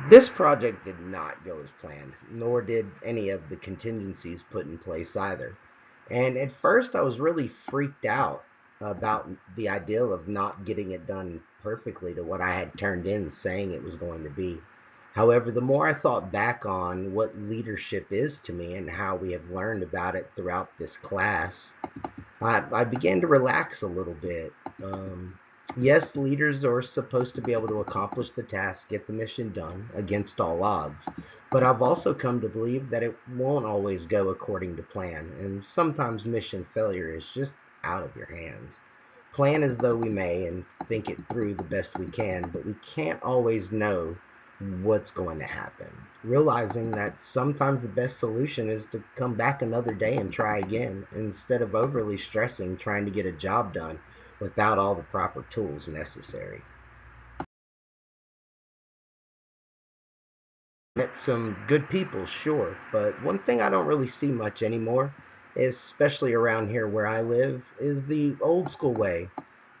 This project did not go as planned, nor did any of the contingencies put in place either. And at first, I was really freaked out about the idea of not getting it done perfectly to what I had turned in saying it was going to be. However, the more I thought back on what leadership is to me and how we have learned about it throughout this class, I began to relax a little bit. Yes, leaders are supposed to be able to accomplish the task, get the mission done against all odds. But I've also come to believe that it won't always go according to plan, and sometimes mission failure is just out of your hands. Plan as though we may and think it through the best we can, but we can't always know what's going to happen. Realizing that sometimes the best solution is to come back another day and try again instead of overly stressing trying to get a job done without all the proper tools necessary. Met some good people, sure, but one thing I don't really see much anymore, especially around here where I live, is the old school way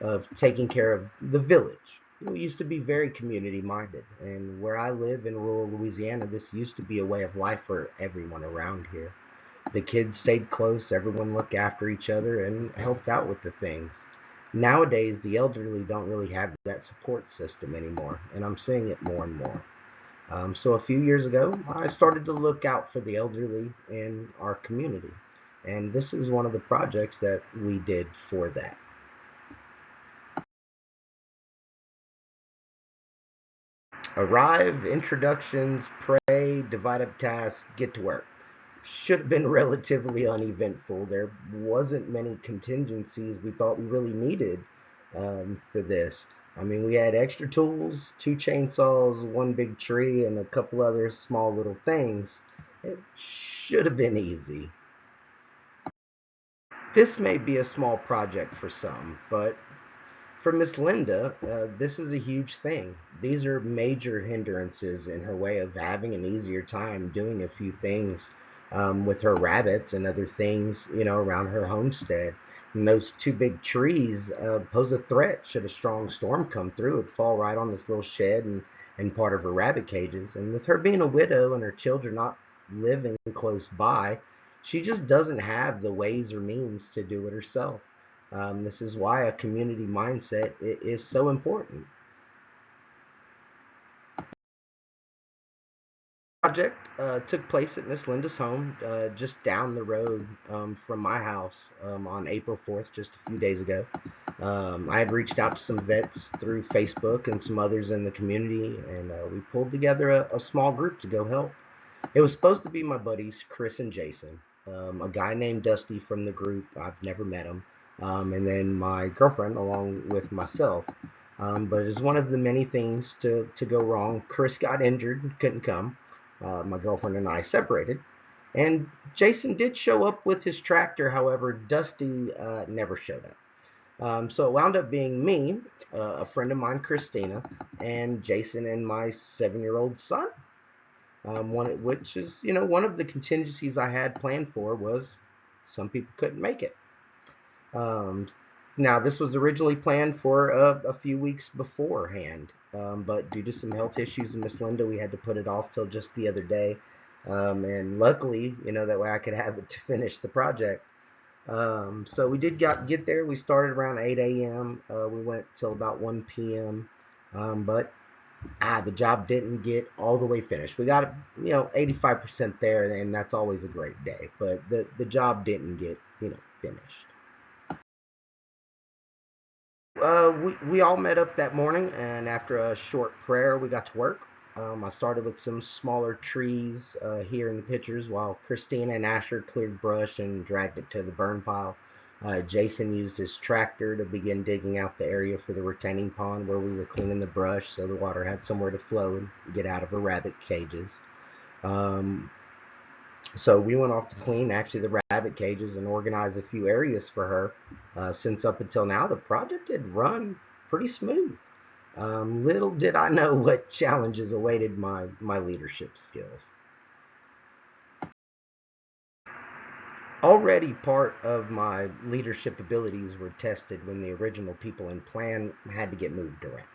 of taking care of the village. We used to be very community minded, and where I live in rural Louisiana, this used to be a way of life for everyone around here. The kids stayed close, everyone looked after each other and helped out with the things. Nowadays, the elderly don't really have that support system anymore, and I'm seeing it more and more. So a few years ago, I started to look out for the elderly in our community, and this is one of the projects that we did for that. Arrive, introductions, pray, divide up tasks, get to work. Should have been relatively uneventful. There wasn't many contingencies we thought we really needed for this. I mean, we had extra tools, two chainsaws, one big tree, and a couple other small little things. It should have been easy. This may be a small project for some, but for Miss Linda, this is a huge thing. These are major hindrances in her way of having an easier time doing a few things with her rabbits and other things, around her homestead. And those two big trees pose a threat should a strong storm come through. It'd fall right on this little shed and part of her rabbit cages. And with her being a widow and her children not living close by, she just doesn't have the ways or means to do it herself. This is why a community mindset is so important. Project took place at Miss Linda's home just down the road from my house on April 4th, just a few days ago. I had reached out to some vets through Facebook and some others in the community, and we pulled together a small group to go help. It was supposed to be my buddies, Chris and Jason, a guy named Dusty from the group. I've never met him. And then my girlfriend, along with myself. But as one of the many things to go wrong, Chris got injured, couldn't come. My girlfriend and I separated. And Jason did show up with his tractor, however, Dusty never showed up. So it wound up being me, a friend of mine, Christina, and Jason and my 7-year-old son. Which is, one of the contingencies I had planned for was some people couldn't make it. Um, Now, this was originally planned for a few weeks beforehand, but due to some health issues in Miss Linda, we had to put it off till just the other day. And luckily, that way I could have it to finish the project. So we did get there. We started around 8 a.m. We went till about 1 p.m. But the job didn't get all the way finished. We got 85% there, and that's always a great day. But the job didn't get finished. We all met up that morning, and after a short prayer, we got to work. I started with some smaller trees here in the pictures, while Christina and Asher cleared brush and dragged it to the burn pile. Jason used his tractor to begin digging out the area for the retaining pond where we were cleaning the brush so the water had somewhere to flow and get out of her rabbit cages. Um, so we went off to clean actually the rabbit cages and organize a few areas for her. Since up until now, the project had run pretty smooth. Little did I know what challenges awaited my leadership skills. Already part of my leadership abilities were tested when the original people in plan had to get moved around.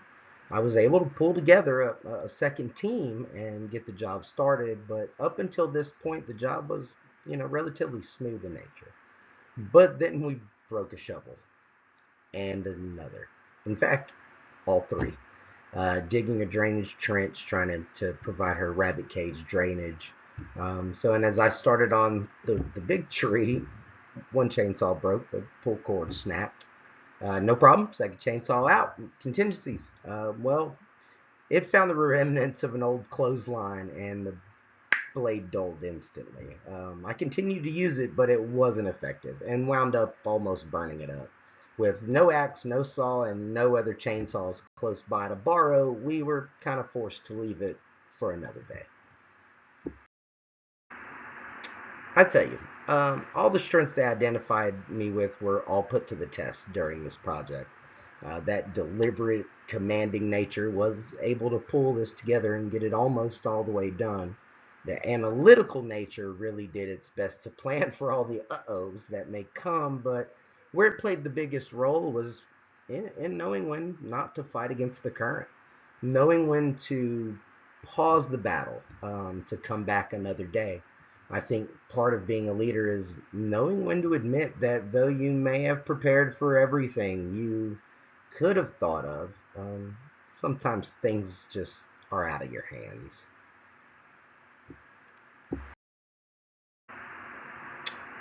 I was able to pull together a second team and get the job started, but up until this point, the job was, relatively smooth in nature. But then we broke a shovel and another. In fact, all three. Digging a drainage trench, trying to provide her rabbit cage drainage. And as I started on the big tree, one chainsaw broke, the pull cord snapped. No problem, second chainsaw out. Contingencies. It found the remnants of an old clothesline, and the blade dulled instantly. I continued to use it, but it wasn't effective and wound up almost burning it up. With no axe, no saw, and no other chainsaws close by to borrow, we were kind of forced to leave it for another day. I tell you, all the strengths they identified me with were all put to the test during this project. That deliberate, commanding nature was able to pull this together and get it almost all the way done. The analytical nature really did its best to plan for all the uh-ohs that may come, but where it played the biggest role was in knowing when not to fight against the current, knowing when to pause the battle to come back another day. I think part of being a leader is knowing when to admit that though you may have prepared for everything you could have thought of, sometimes things just are out of your hands.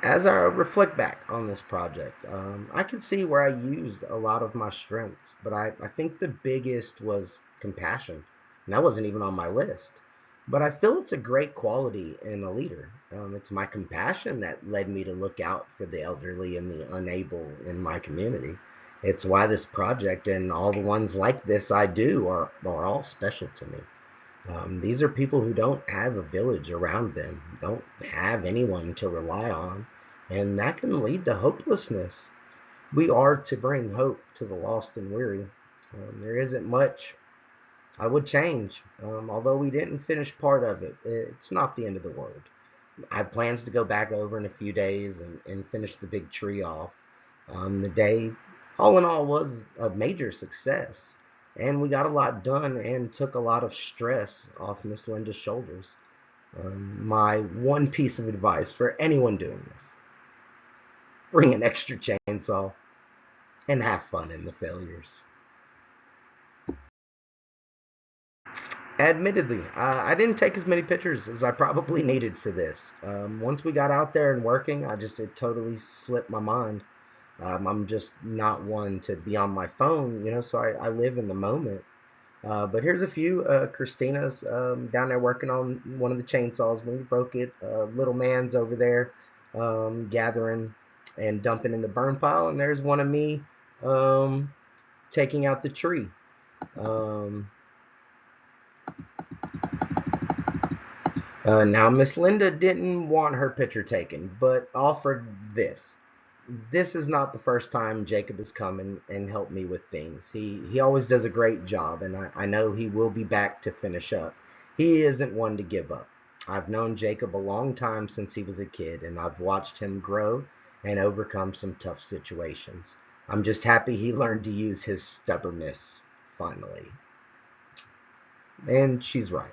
As I reflect back on this project, I can see where I used a lot of my strengths, but I think the biggest was compassion. And that wasn't even on my list. But I feel it's a great quality in a leader. It's my compassion that led me to look out for the elderly and the unable in my community. It's why this project and all the ones like this I do are all special to me. These are people who don't have a village around them, don't have anyone to rely on, and that can lead to hopelessness. We are to bring hope to the lost and weary. There isn't much I would change, although we didn't finish part of it. It's not the end of the world. I have plans to go back over in a few days and finish the big tree off. The day, all in all, was a major success. And we got a lot done and took a lot of stress off Miss Linda's shoulders. My one piece of advice for anyone doing this: bring an extra chainsaw and have fun in the failures. Admittedly, I didn't take as many pictures as I probably needed for this. Once we got out there and working, it totally slipped my mind. I'm just not one to be on my phone, so I live in the moment. But here's a few. Christina's down there working on one of the chainsaws when we broke it. Little man's over there gathering and dumping in the burn pile. And there's one of me um, taking out the tree. Um, now, Miss Linda didn't want her picture taken, but offered this. This is not the first time Jacob has come and helped me with things. He always does a great job, and I know he will be back to finish up. He isn't one to give up. I've known Jacob a long time since he was a kid, and I've watched him grow and overcome some tough situations. I'm just happy he learned to use his stubbornness finally. And she's right.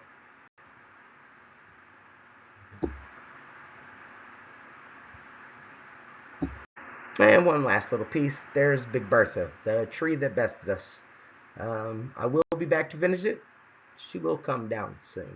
And one last little piece. There's Big Bertha, the tree that bested us. I will be back to finish it. She will come down soon.